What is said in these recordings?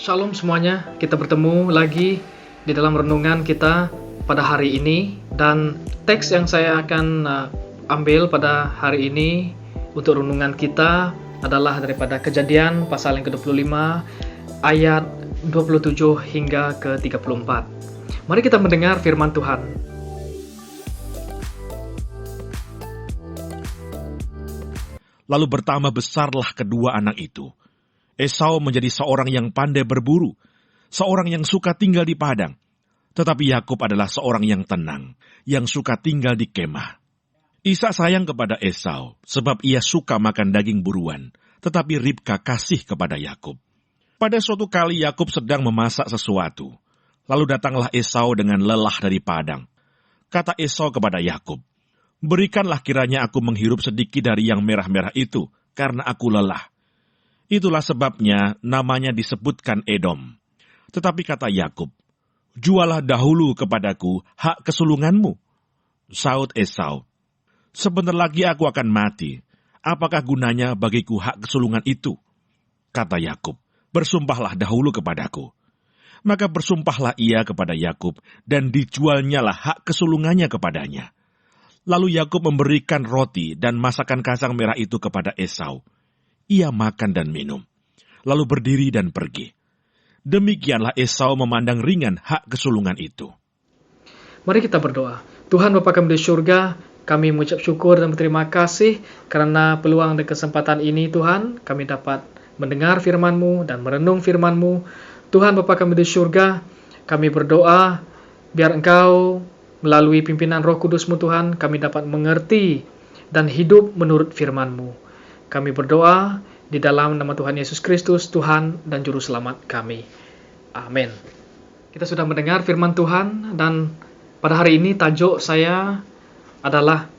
Shalom semuanya, kita bertemu lagi di dalam renungan kita pada hari ini. Dan teks yang saya akan ambil pada hari ini untuk renungan kita adalah daripada Kejadian pasal yang ke-25 ayat 27 hingga ke-34. Mari kita mendengar firman Tuhan. Lalu bertambah besarlah kedua anak itu. Esau menjadi seorang yang pandai berburu, seorang yang suka tinggal di padang. Tetapi Yakub adalah seorang yang tenang, yang suka tinggal di kemah. Ishak sayang kepada Esau, sebab ia suka makan daging buruan, tetapi Ribka kasih kepada Yakub. Pada suatu kali Yakub sedang memasak sesuatu. Lalu datanglah Esau dengan lelah dari padang. Kata Esau kepada Yakub, "Berikanlah kiranya aku menghirup sedikit dari yang merah-merah itu, karena aku lelah." Itulah sebabnya namanya disebutkan Edom. Tetapi kata Yakub, "Jualah dahulu kepadaku hak kesulunganmu." Saud Esau, "Sebentar lagi aku akan mati. Apakah gunanya bagiku hak kesulungan itu?" Kata Yakub, "Bersumpahlah dahulu kepadaku." Maka bersumpahlah ia kepada Yakub, dan dijualnyalah hak kesulungannya kepadanya. Lalu Yakub memberikan roti dan masakan kacang merah itu kepada Esau. Ia makan dan minum, lalu berdiri dan pergi. Demikianlah Esau memandang ringan hak kesulungan itu. Mari kita berdoa. Tuhan Bapa kami di surga, kami mengucap syukur dan berterima kasih karena peluang dan kesempatan ini Tuhan, kami dapat mendengar firman-Mu dan merenung firman-Mu. Tuhan Bapa kami di surga, kami berdoa biar Engkau melalui pimpinan Roh Kudus-Mu Tuhan, kami dapat mengerti dan hidup menurut firman-Mu. Kami berdoa di dalam nama Tuhan Yesus Kristus, Tuhan dan Juru Selamat kami. Amin. Kita sudah mendengar firman Tuhan, dan pada hari ini tajuk saya adalah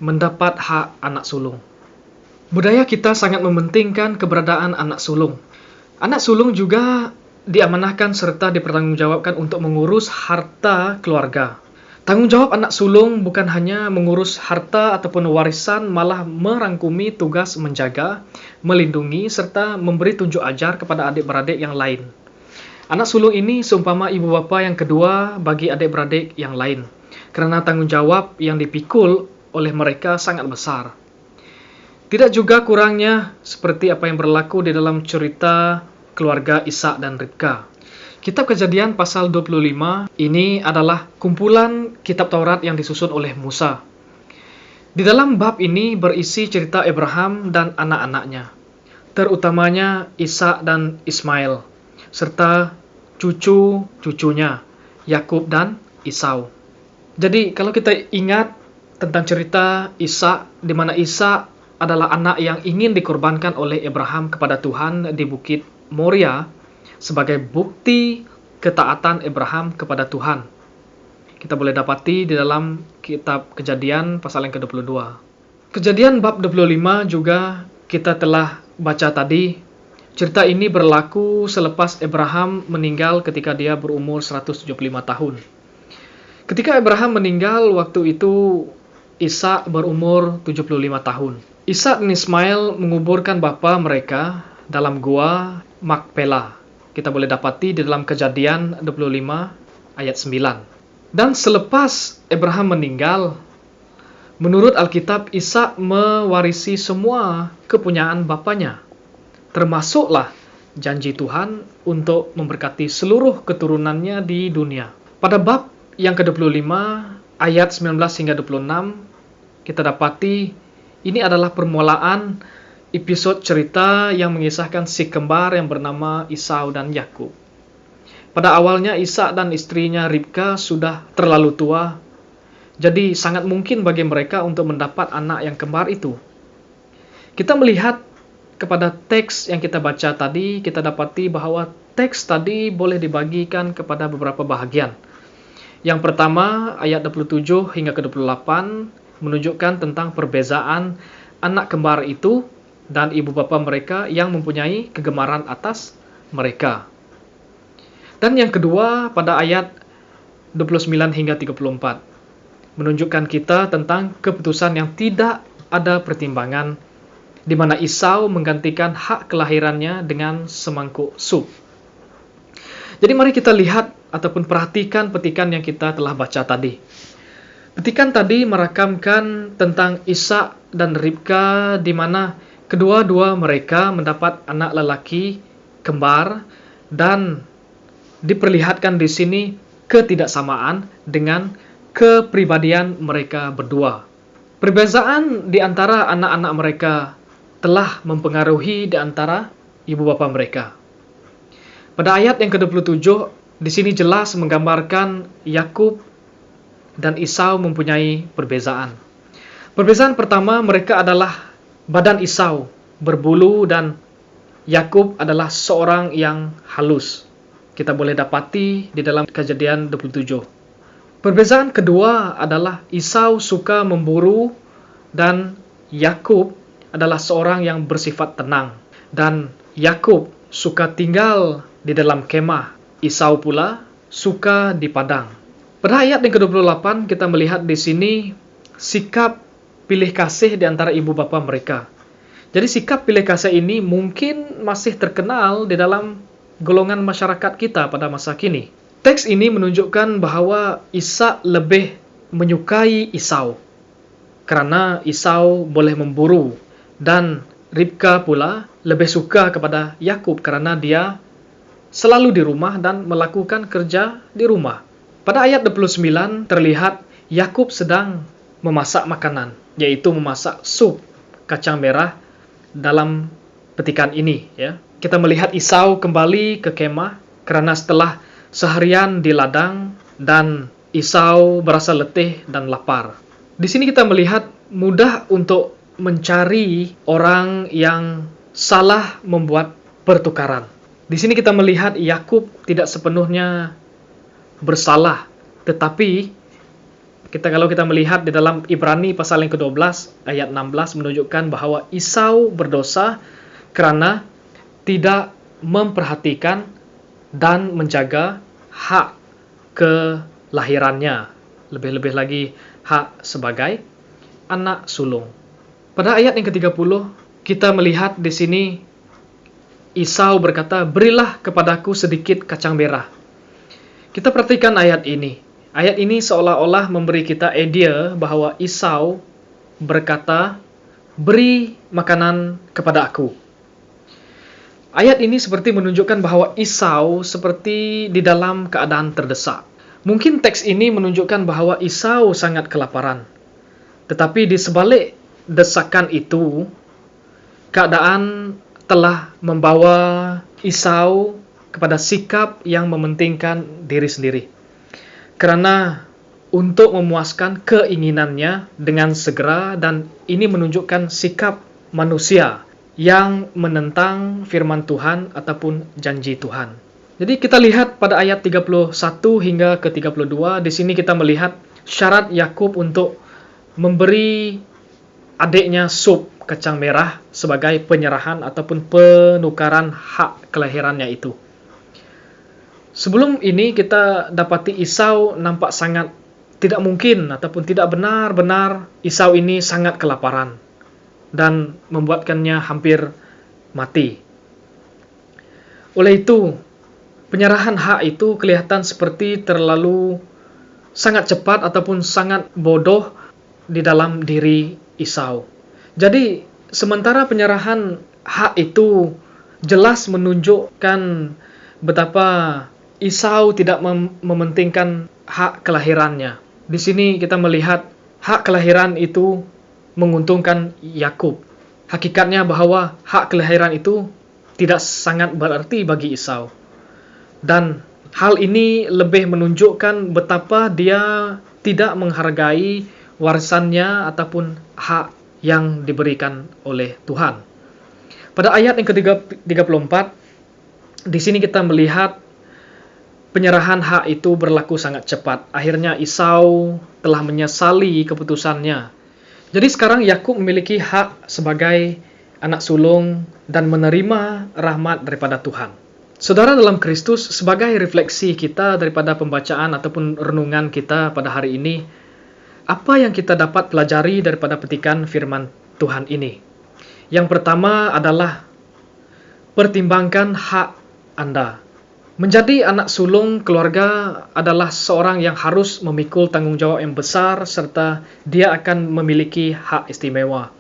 mendapat hak anak sulung. Budaya kita sangat mementingkan keberadaan anak sulung. Anak sulung juga diamanahkan serta dipertanggungjawabkan untuk mengurus harta keluarga. Tanggung jawab anak sulung bukan hanya mengurus harta ataupun warisan, malah merangkumi tugas menjaga, melindungi, serta memberi tunjuk ajar kepada adik-beradik yang lain. Anak sulung ini seumpama ibu bapa yang kedua bagi adik-beradik yang lain, karena tanggung jawab yang dipikul oleh mereka sangat besar. Tidak juga kurangnya seperti apa yang berlaku di dalam cerita keluarga Ishak dan Ribka. Kitab Kejadian pasal 25 ini adalah kumpulan kitab Taurat yang disusun oleh Musa. Di dalam bab ini berisi cerita Abraham dan anak-anaknya, terutamanya Ishak dan Ismail, serta cucu-cucunya, Yakub dan Esau. Jadi kalau kita ingat tentang cerita Ishak, di mana Ishak adalah anak yang ingin dikorbankan oleh Abraham kepada Tuhan di Bukit Moria, sebagai bukti ketaatan Abraham kepada Tuhan. Kita boleh dapati di dalam kitab Kejadian pasal yang ke-22. Kejadian bab 25 juga kita telah baca tadi. Cerita ini berlaku selepas Abraham meninggal ketika dia berumur 175 tahun. Ketika Abraham meninggal, waktu itu Ishak berumur 75 tahun. Ishak dan Ismail menguburkan bapa mereka dalam gua Makpelah. Kita boleh dapati di dalam Kejadian 25 ayat 9. Dan selepas Abraham meninggal, menurut Alkitab, Ishak mewarisi semua kepunyaan bapanya, termasuklah janji Tuhan untuk memberkati seluruh keturunannya di dunia. Pada bab yang ke-25 ayat 19 hingga 26, kita dapati ini adalah permulaan episode cerita yang mengisahkan si kembar yang bernama Esau dan Yakub. Pada awalnya Ishak dan istrinya Ribka sudah terlalu tua, jadi sangat mungkin bagi mereka untuk mendapat anak yang kembar itu. Kita melihat kepada teks yang kita baca tadi, kita dapati bahwa teks tadi boleh dibagikan kepada beberapa bahagian. Yang pertama, ayat 27 hingga ke-28 menunjukkan tentang perbezaan anak kembar itu dan ibu bapa mereka yang mempunyai kegemaran atas mereka. Dan yang kedua, pada ayat 29 hingga 34, menunjukkan kita tentang keputusan yang tidak ada pertimbangan, di mana Esau menggantikan hak kelahirannya dengan semangkuk sup. Jadi mari kita lihat ataupun perhatikan petikan yang kita telah baca tadi. Petikan tadi merakamkan tentang Ishak dan Ribka, di mana kedua-dua mereka mendapat anak lelaki kembar, dan diperlihatkan di sini ketidaksamaan dengan kepribadian mereka berdua. Perbezaan di antara anak-anak mereka telah mempengaruhi di antara ibu bapa mereka. Pada ayat yang ke-27, di sini jelas menggambarkan Yakub dan Esau mempunyai perbezaan. Perbezaan pertama, mereka adalah badan Esau berbulu dan Yakub adalah seorang yang halus. Kita boleh dapati di dalam Kejadian 27. Perbezaan kedua adalah Esau suka memburu dan Yakub adalah seorang yang bersifat tenang. Dan Yakub suka tinggal di dalam kemah. Esau pula suka di padang. Pada ayat yang ke-28 kita melihat di sini sikap pilih kasih di antara ibu bapa mereka. Jadi sikap pilih kasih ini mungkin masih terkenal di dalam golongan masyarakat kita pada masa kini. Teks ini menunjukkan bahwa Ishak lebih menyukai Esau karena Esau boleh memburu, dan Ribka pula lebih suka kepada Yakub karena dia selalu di rumah dan melakukan kerja di rumah. Pada ayat 29 terlihat Yakub sedang memasak makanan, yaitu memasak sup kacang merah dalam petikan ini. Kita melihat Esau kembali ke kemah karena setelah seharian di ladang dan Esau berasa letih dan lapar. Di sini kita melihat mudah untuk mencari orang yang salah membuat pertukaran. Di sini kita melihat Yakub tidak sepenuhnya bersalah, tetapi kalau kita melihat di dalam Ibrani pasal yang ke-12 ayat 16 menunjukkan bahwa Esau berdosa karena tidak memperhatikan dan menjaga hak kelahirannya, lebih-lebih lagi hak sebagai anak sulung. Pada ayat yang ke-30 kita melihat di sini Esau berkata, "Berilah kepadaku sedikit kacang merah." Kita perhatikan ayat ini. Ayat ini seolah-olah memberi kita idea bahwa Esau berkata, "Beri makanan kepada aku." Ayat ini seperti menunjukkan bahwa Esau seperti di dalam keadaan terdesak. Mungkin teks ini menunjukkan bahwa Esau sangat kelaparan. Tetapi di sebalik desakan itu, keadaan telah membawa Esau kepada sikap yang mementingkan diri sendiri. Karena untuk memuaskan keinginannya dengan segera, dan ini menunjukkan sikap manusia yang menentang firman Tuhan ataupun janji Tuhan. Jadi kita lihat pada ayat 31 hingga ke 32, di sini kita melihat syarat Yakub untuk memberi adiknya sup kacang merah sebagai penyerahan ataupun penukaran hak kelahirannya itu. Sebelum ini kita dapati Esau nampak sangat tidak mungkin ataupun tidak benar-benar Esau ini sangat kelaparan dan membuatkannya hampir mati. Oleh itu, penyerahan hak itu kelihatan seperti terlalu sangat cepat ataupun sangat bodoh di dalam diri Esau. Jadi, sementara penyerahan hak itu jelas menunjukkan betapa Esau tidak mementingkan hak kelahirannya. Di sini kita melihat hak kelahiran itu menguntungkan Yakub. Hakikatnya bahwa hak kelahiran itu tidak sangat berarti bagi Esau. Dan hal ini lebih menunjukkan betapa dia tidak menghargai warisannya ataupun hak yang diberikan oleh Tuhan. Pada ayat yang ke-34, di sini kita melihat penyerahan hak itu berlaku sangat cepat. Akhirnya Esau telah menyesali keputusannya. Jadi sekarang Yakub memiliki hak sebagai anak sulung dan menerima rahmat daripada Tuhan. Saudara dalam Kristus, sebagai refleksi kita daripada pembacaan ataupun renungan kita pada hari ini, apa yang kita dapat pelajari daripada petikan firman Tuhan ini? Yang pertama adalah pertimbangkan hak Anda. Menjadi anak sulung keluarga adalah seorang yang harus memikul tanggung jawab yang besar serta dia akan memiliki hak istimewa,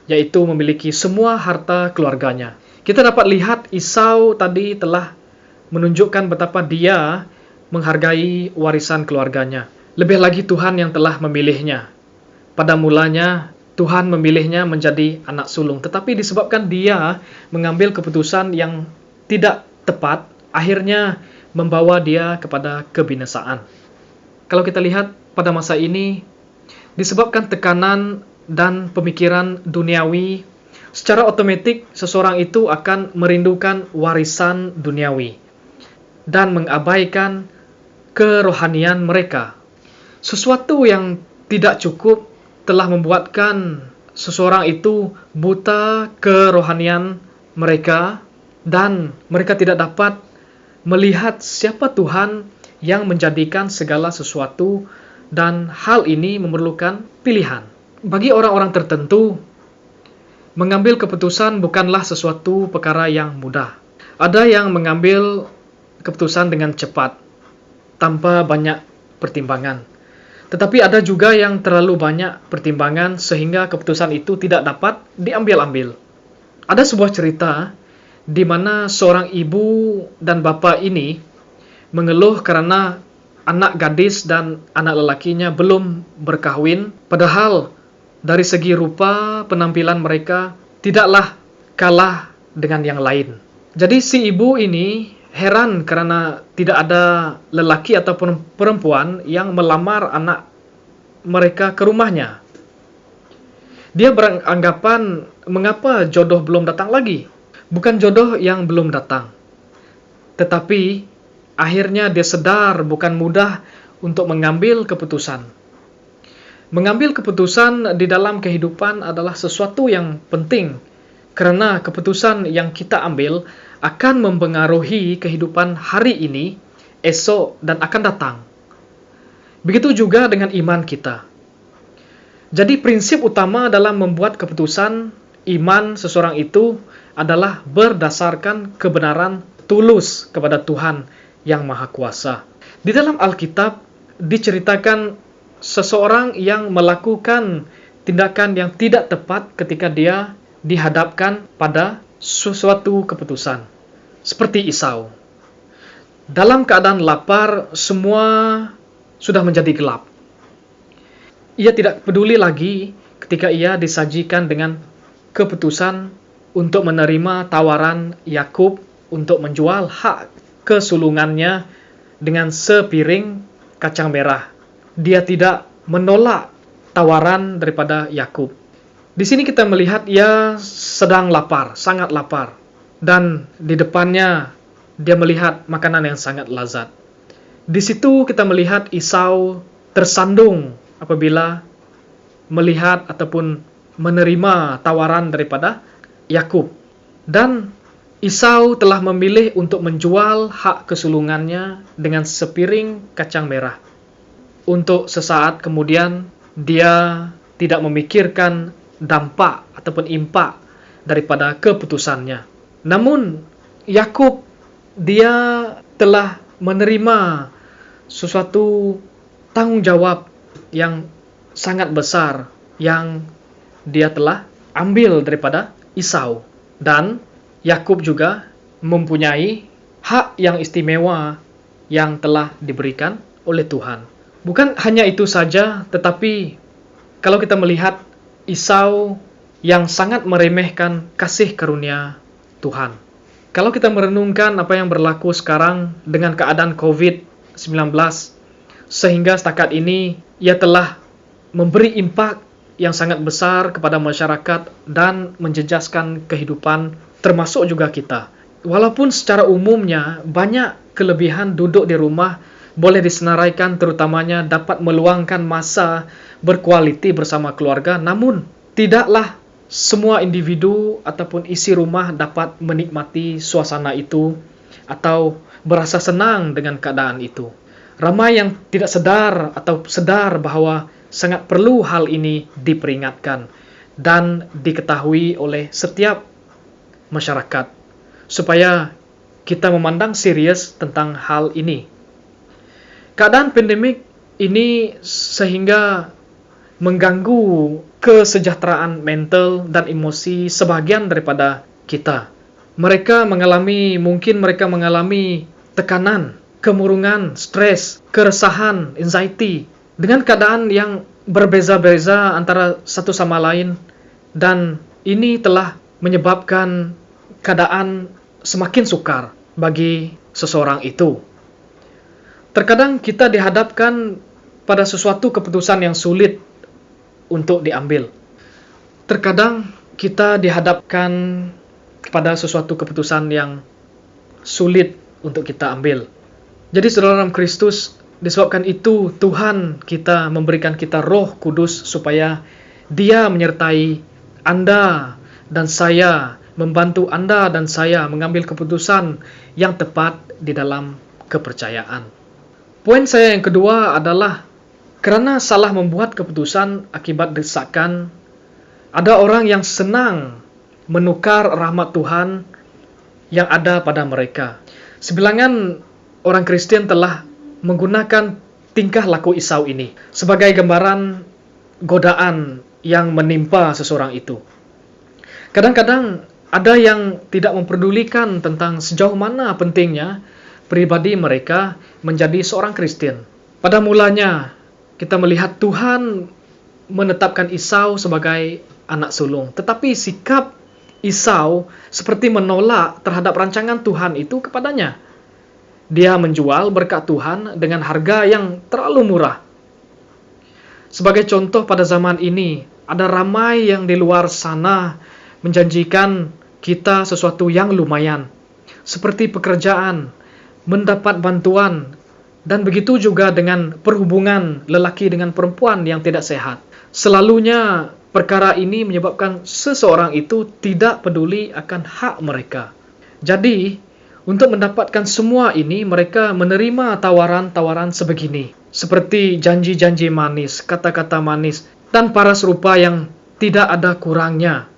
yaitu memiliki semua harta keluarganya. Kita dapat lihat Esau tadi telah menunjukkan betapa dia menghargai warisan keluarganya. Lebih lagi Tuhan yang telah memilihnya. Pada mulanya Tuhan memilihnya menjadi anak sulung, tetapi disebabkan dia mengambil keputusan yang tidak tepat, akhirnya membawa dia kepada kebinasaan. Kalau kita lihat pada masa ini, disebabkan tekanan dan pemikiran duniawi, secara otomatis seseorang itu akan merindukan warisan duniawi dan mengabaikan kerohanian mereka. Sesuatu yang tidak cukup telah membuatkan seseorang itu buta kerohanian mereka dan mereka tidak dapat melihat siapa Tuhan yang menjadikan segala sesuatu, dan hal ini memerlukan pilihan. Bagi orang-orang tertentu, mengambil keputusan bukanlah sesuatu perkara yang mudah. Ada yang mengambil keputusan dengan cepat, tanpa banyak pertimbangan. Tetapi ada juga yang terlalu banyak pertimbangan sehingga keputusan itu tidak dapat diambil-ambil. Ada sebuah cerita di mana seorang ibu dan bapa ini mengeluh karena anak gadis dan anak lelakinya belum berkahwin, padahal dari segi rupa penampilan mereka tidaklah kalah dengan yang lain. Jadi si ibu ini heran karena tidak ada lelaki ataupun perempuan yang melamar anak mereka ke rumahnya. Dia beranggapan, mengapa jodoh belum datang lagi? Bukan jodoh yang belum datang, tetapi akhirnya dia sadar bukan mudah untuk mengambil keputusan. Mengambil keputusan di dalam kehidupan adalah sesuatu yang penting, karena keputusan yang kita ambil akan mempengaruhi kehidupan hari ini, esok, dan akan datang. Begitu juga dengan iman kita. Jadi prinsip utama dalam membuat keputusan iman seseorang itu adalah berdasarkan kebenaran tulus kepada Tuhan yang Maha Kuasa. Di dalam Alkitab diceritakan seseorang yang melakukan tindakan yang tidak tepat ketika dia dihadapkan pada sesuatu keputusan. Seperti Esau. Dalam keadaan lapar, semua sudah menjadi gelap. Ia tidak peduli lagi ketika ia disajikan dengan keputusan untuk menerima tawaran Yakub untuk menjual hak kesulungannya dengan sepiring kacang merah. Dia tidak menolak tawaran daripada Yakub. Di sini kita melihat ia sedang lapar, sangat lapar. Dan di depannya dia melihat makanan yang sangat lazat. Di situ kita melihat Esau tersandung apabila melihat ataupun menerima tawaran daripada Yakub. Dan Esau telah memilih untuk menjual hak kesulungannya dengan sepiring kacang merah. Untuk sesaat kemudian dia tidak memikirkan dampak ataupun impak daripada keputusannya. Namun Yakub dia telah menerima sesuatu tanggung jawab yang sangat besar yang dia telah ambil daripada Esau. Dan Yakub juga mempunyai hak yang istimewa yang telah diberikan oleh Tuhan. Bukan hanya itu saja, tetapi kalau kita melihat Esau yang sangat meremehkan kasih karunia Tuhan. Kalau kita merenungkan apa yang berlaku sekarang dengan keadaan COVID-19, sehingga setakat ini ia telah memberi impak yang sangat besar kepada masyarakat dan menjejaskan kehidupan termasuk juga kita. Walaupun secara umumnya banyak kelebihan duduk di rumah boleh disenaraikan, terutamanya dapat meluangkan masa berkualiti bersama keluarga, namun tidaklah semua individu ataupun isi rumah dapat menikmati suasana itu atau berasa senang dengan keadaan itu. Ramai yang tidak sadar atau sadar bahwa sangat perlu hal ini diperingatkan dan diketahui oleh setiap masyarakat supaya kita memandang serius tentang hal ini. Keadaan pandemik ini sehingga mengganggu kesejahteraan mental dan emosi sebagian daripada kita. Mungkin mereka mengalami tekanan, kemurungan, stres, keresahan, anxiety, dengan keadaan yang berbeza-beza antara satu sama lain, dan ini telah menyebabkan keadaan semakin sukar bagi seseorang itu. Terkadang kita dihadapkan pada sesuatu keputusan yang sulit untuk diambil. Terkadang kita dihadapkan kepada sesuatu keputusan yang sulit untuk kita ambil. Jadi saudara dalam Kristus, disebabkan itu Tuhan kita memberikan kita Roh Kudus supaya Dia menyertai Anda dan saya, membantu Anda dan saya mengambil keputusan yang tepat di dalam kepercayaan. Poin saya yang kedua adalah karena salah membuat keputusan akibat desakan, ada orang yang senang menukar rahmat Tuhan yang ada pada mereka. Sebilangan orang Kristen telah menggunakan tingkah laku Esau ini sebagai gambaran godaan yang menimpa seseorang itu. Kadang-kadang ada yang tidak memperdulikan tentang sejauh mana pentingnya pribadi mereka menjadi seorang Kristen. Pada mulanya, kita melihat Tuhan menetapkan Esau sebagai anak sulung. Tetapi sikap Esau seperti menolak terhadap rancangan Tuhan itu kepadanya. Dia menjual berkat Tuhan dengan harga yang terlalu murah. Sebagai contoh pada zaman ini, ada ramai yang di luar sana menjanjikan kita sesuatu yang lumayan. Seperti pekerjaan, mendapat bantuan, dan begitu juga dengan perhubungan lelaki dengan perempuan yang tidak sehat. Selalunya perkara ini menyebabkan seseorang itu tidak peduli akan hak mereka. Jadi, untuk mendapatkan semua ini, mereka menerima tawaran-tawaran sebegini. Seperti janji-janji manis, kata-kata manis, dan paras rupa yang tidak ada kurangnya.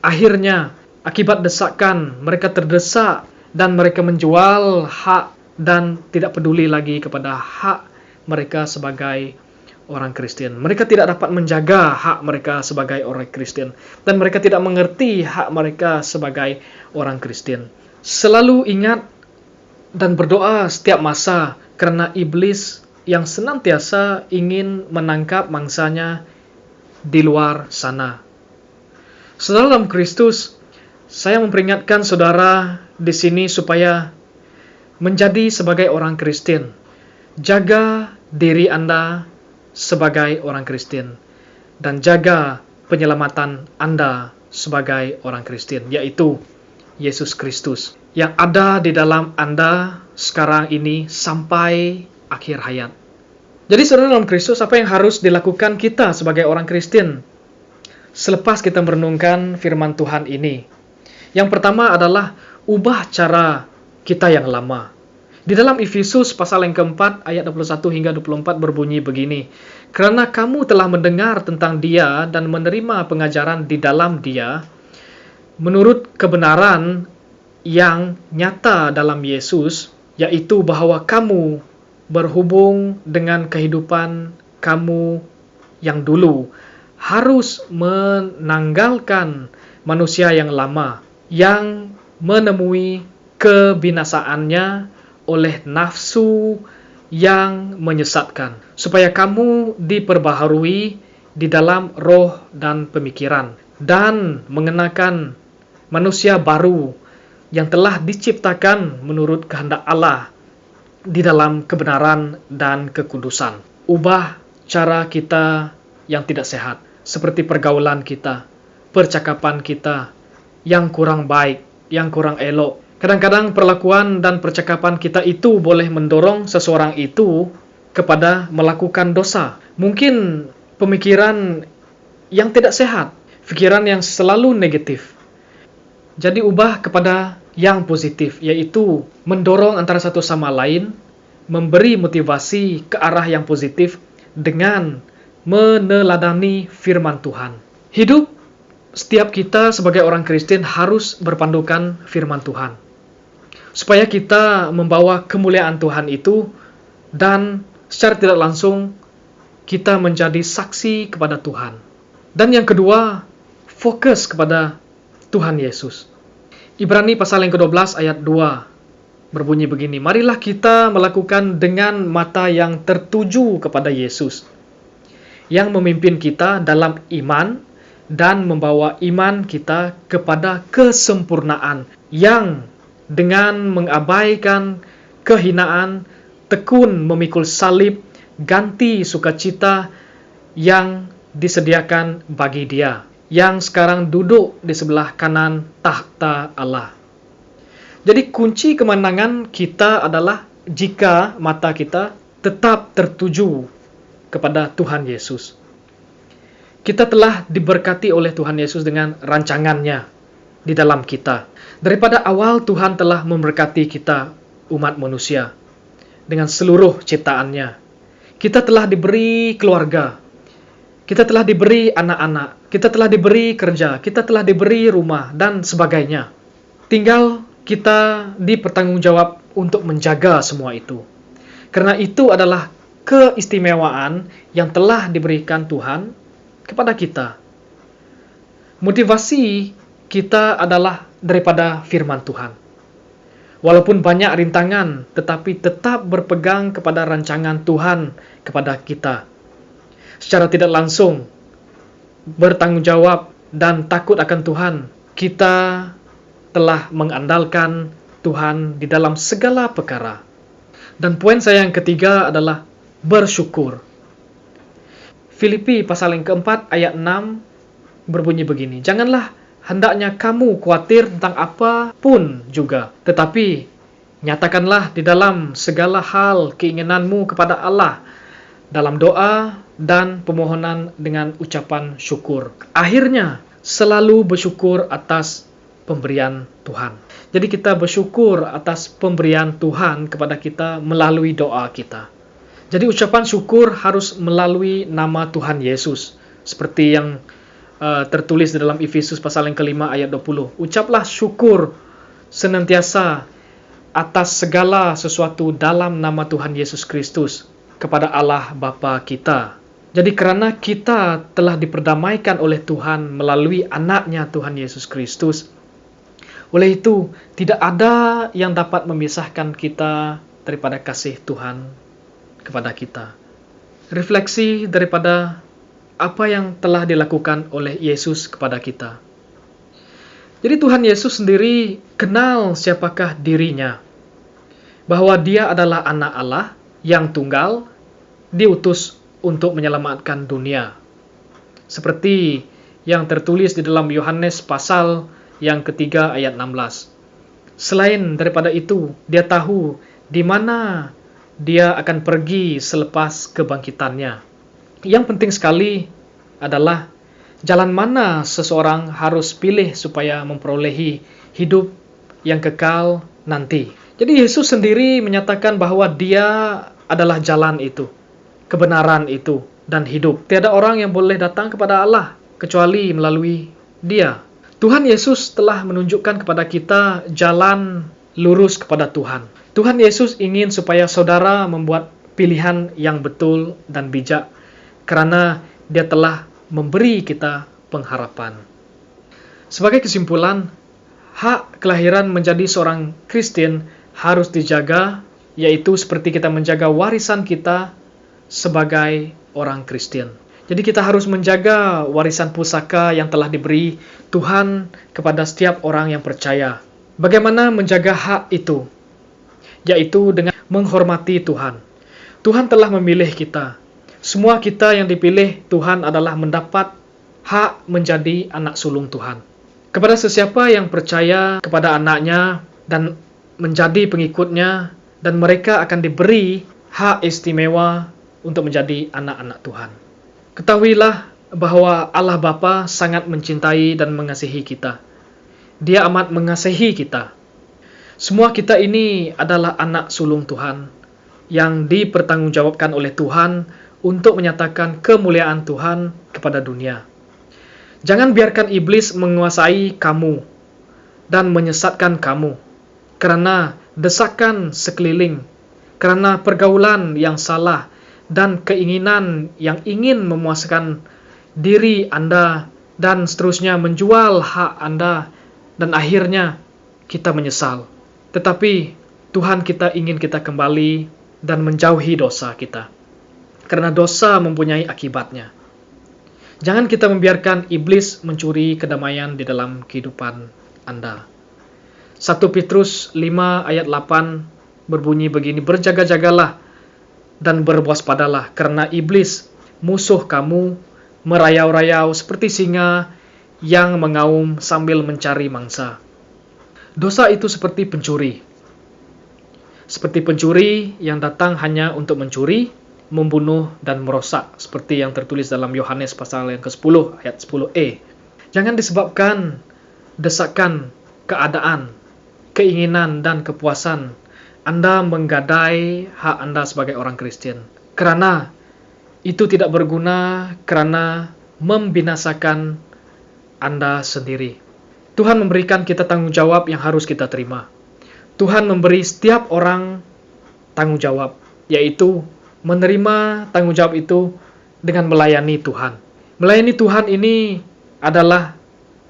Akhirnya, akibat desakan, mereka terdesak dan mereka menjual hak dan tidak peduli lagi kepada hak mereka sebagai orang Kristen. Mereka tidak dapat menjaga hak mereka sebagai orang Kristen, dan mereka tidak mengerti hak mereka sebagai orang Kristen. Selalu ingat dan berdoa setiap masa karena iblis yang senantiasa ingin menangkap mangsanya di luar sana. Saudara dalam Kristus, saya memperingatkan saudara di sini supaya menjadi sebagai orang Kristen. Jaga diri Anda sebagai orang Kristen dan jaga penyelamatan Anda sebagai orang Kristen, yaitu Yesus Kristus yang ada di dalam Anda sekarang ini sampai akhir hayat. Jadi saudara dalam Kristus, apa yang harus dilakukan kita sebagai orang Kristen selepas kita merenungkan firman Tuhan ini? Yang pertama adalah ubah cara kita yang lama. Di dalam Efesus pasal yang keempat ayat 21 hingga 24 berbunyi begini. Kerana kamu telah mendengar tentang Dia dan menerima pengajaran di dalam Dia, menurut kebenaran yang nyata dalam Yesus, yaitu bahwa kamu berhubung dengan kehidupan kamu yang dulu, harus menanggalkan manusia yang lama, yang menemui kebinasaannya oleh nafsu yang menyesatkan, supaya kamu diperbaharui di dalam roh dan pemikiran, dan mengenakan manusia baru yang telah diciptakan menurut kehendak Allah di dalam kebenaran dan kekudusan. Ubah cara kita yang tidak sehat, seperti pergaulan kita, percakapan kita yang kurang baik, yang kurang elok. Kadang-kadang perlakuan dan percakapan kita itu boleh mendorong seseorang itu kepada melakukan dosa. Mungkin pemikiran yang tidak sehat, pikiran yang selalu negatif. Jadi ubah kepada yang positif, yaitu mendorong antara satu sama lain, memberi motivasi ke arah yang positif dengan meneladani firman Tuhan. Hidup setiap kita sebagai orang Kristen harus berpandukan firman Tuhan. supaya kita membawa kemuliaan Tuhan itu, dan secara tidak langsung kita menjadi saksi kepada Tuhan. Dan yang kedua, fokus kepada Tuhan Yesus. Ibrani pasal yang ke-12 ayat 2 berbunyi begini, marilah kita melakukan dengan mata yang tertuju kepada Yesus, yang memimpin kita dalam iman dan membawa iman kita kepada kesempurnaan, yang dengan mengabaikan kehinaan, tekun memikul salib, ganti sukacita yang disediakan bagi Dia, yang sekarang duduk di sebelah kanan tahta Allah. Jadi kunci kemenangan kita adalah jika mata kita tetap tertuju kepada Tuhan Yesus. Kita telah diberkati oleh Tuhan Yesus dengan rancangannya di dalam kita. Daripada awal Tuhan telah memberkati kita, umat manusia, dengan seluruh ciptaannya. Kita telah diberi keluarga, kita telah diberi anak-anak, kita telah diberi kerja, kita telah diberi rumah, dan sebagainya. Tinggal kita dipertanggungjawab untuk menjaga semua itu. Karena itu adalah keistimewaan yang telah diberikan Tuhan kepada kita. Motivasi kita adalah daripada firman Tuhan. Walaupun banyak rintangan, tetapi tetap berpegang kepada rancangan Tuhan kepada kita. Secara tidak langsung, bertanggung jawab dan takut akan Tuhan, kita telah mengandalkan Tuhan di dalam segala perkara. Dan poin saya yang ketiga adalah bersyukur. Filipi pasal yang keempat ayat 6 berbunyi begini, janganlah hendaknya kamu khawatir tentang apapun juga, tetapi nyatakanlah di dalam segala hal keinginanmu kepada Allah dalam doa dan pemohonan dengan ucapan syukur. Akhirnya, selalu bersyukur atas pemberian Tuhan. Jadi kita bersyukur atas pemberian Tuhan kepada kita melalui doa kita. Jadi ucapan syukur harus melalui nama Tuhan Yesus. Seperti yang tertulis di dalam Efesus pasal yang kelima ayat 20. Ucaplah syukur senantiasa atas segala sesuatu dalam nama Tuhan Yesus Kristus kepada Allah Bapa kita. Jadi karena kita telah diperdamaikan oleh Tuhan melalui anaknya Tuhan Yesus Kristus, oleh itu tidak ada yang dapat memisahkan kita daripada kasih Tuhan kepada kita. Refleksi daripada apa yang telah dilakukan oleh Yesus kepada kita. Jadi Tuhan Yesus sendiri kenal siapakah dirinya, bahwa Dia adalah anak Allah yang tunggal, diutus untuk menyelamatkan dunia. Seperti yang tertulis di dalam Yohanes pasal yang ketiga ayat 16. Selain daripada itu, Dia tahu di mana Dia akan pergi selepas kebangkitannya. Yang penting sekali adalah jalan mana seseorang harus pilih supaya memperolehi hidup yang kekal nanti. Jadi Yesus sendiri menyatakan bahwa Dia adalah jalan itu, kebenaran itu, dan hidup. Tiada orang yang boleh datang kepada Allah kecuali melalui Dia. Tuhan Yesus telah menunjukkan kepada kita jalan lurus kepada Tuhan. Tuhan Yesus ingin supaya saudara membuat pilihan yang betul dan bijak, karena Dia telah memberi kita pengharapan. Sebagai kesimpulan, hak kelahiran menjadi seorang Kristen harus dijaga, yaitu seperti kita menjaga warisan kita sebagai orang Kristen. Jadi kita harus menjaga warisan pusaka yang telah diberi Tuhan kepada setiap orang yang percaya. Bagaimana menjaga hak itu? Yaitu dengan menghormati Tuhan. Tuhan telah memilih kita. Semua kita yang dipilih Tuhan adalah mendapat hak menjadi anak sulung Tuhan. Kepada sesiapa yang percaya kepada anaknya dan menjadi pengikutnya, dan mereka akan diberi hak istimewa untuk menjadi anak-anak Tuhan. Ketahuilah bahwa Allah Bapa sangat mencintai dan mengasihi kita. Dia amat mengasihi kita. Semua kita ini adalah anak sulung Tuhan yang dipertanggungjawabkan oleh Tuhan untuk menyatakan kemuliaan Tuhan kepada dunia. Jangan biarkan iblis menguasai kamu dan menyesatkan kamu. karena desakan sekeliling, karena pergaulan yang salah, dan keinginan yang ingin memuaskan diri Anda, dan seterusnya menjual hak Anda, dan akhirnya kita menyesal. Tetapi Tuhan kita ingin kita kembali dan menjauhi dosa kita, karena dosa mempunyai akibatnya. Jangan kita membiarkan iblis mencuri kedamaian di dalam kehidupan Anda. 1 Petrus 5 ayat 8 berbunyi begini, berjaga-jagalah dan berwaspadalah, karena iblis, musuh kamu, merayau-rayau seperti singa yang mengaum sambil mencari mangsa. Dosa itu seperti pencuri. Seperti pencuri yang datang hanya untuk mencuri, membunuh, dan merosak, seperti yang tertulis dalam Yohanes pasal yang ke-10 ayat 10e. Jangan disebabkan desakan, keadaan, keinginan, dan kepuasan Anda menggadai hak Anda sebagai orang Kristen, karena itu tidak berguna, karena membinasakan Anda sendiri. Tuhan memberikan kita tanggung jawab yang harus kita terima. Tuhan memberi setiap orang tanggung jawab, yaitu menerima tanggung jawab itu dengan melayani Tuhan. Melayani Tuhan ini adalah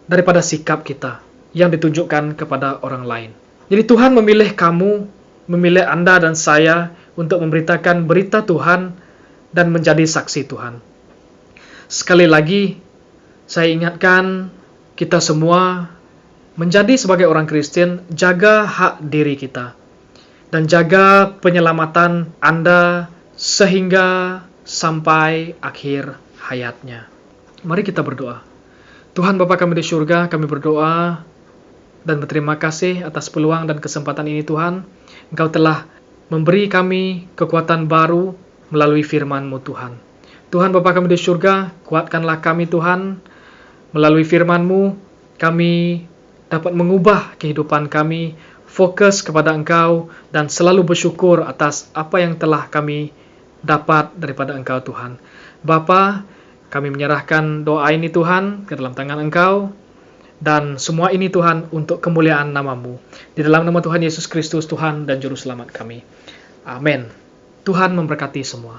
daripada sikap kita yang ditunjukkan kepada orang lain. Jadi Tuhan memilih kamu, memilih Anda dan saya untuk memberitakan berita Tuhan dan menjadi saksi Tuhan. Sekali lagi, saya ingatkan kita semua menjadi sebagai orang Kristen, jaga hak diri kita dan jaga penyelamatan Anda sehingga sampai akhir hayatnya. Mari kita berdoa. Tuhan Bapa kami di surga, kami berdoa dan berterima kasih atas peluang dan kesempatan ini Tuhan. Engkau telah memberi kami kekuatan baru melalui firman-Mu Tuhan. Tuhan Bapa kami di surga, kuatkanlah kami Tuhan. Melalui firman-Mu, kami dapat mengubah kehidupan kami, fokus kepada Engkau, dan selalu bersyukur atas apa yang telah kami dapat daripada Engkau Tuhan. Bapa, kami menyerahkan doa ini Tuhan ke dalam tangan Engkau, dan semua ini Tuhan untuk kemuliaan nama-Mu. Di dalam nama Tuhan Yesus Kristus Tuhan dan Juru Selamat kami. Amin. Tuhan memberkati semua.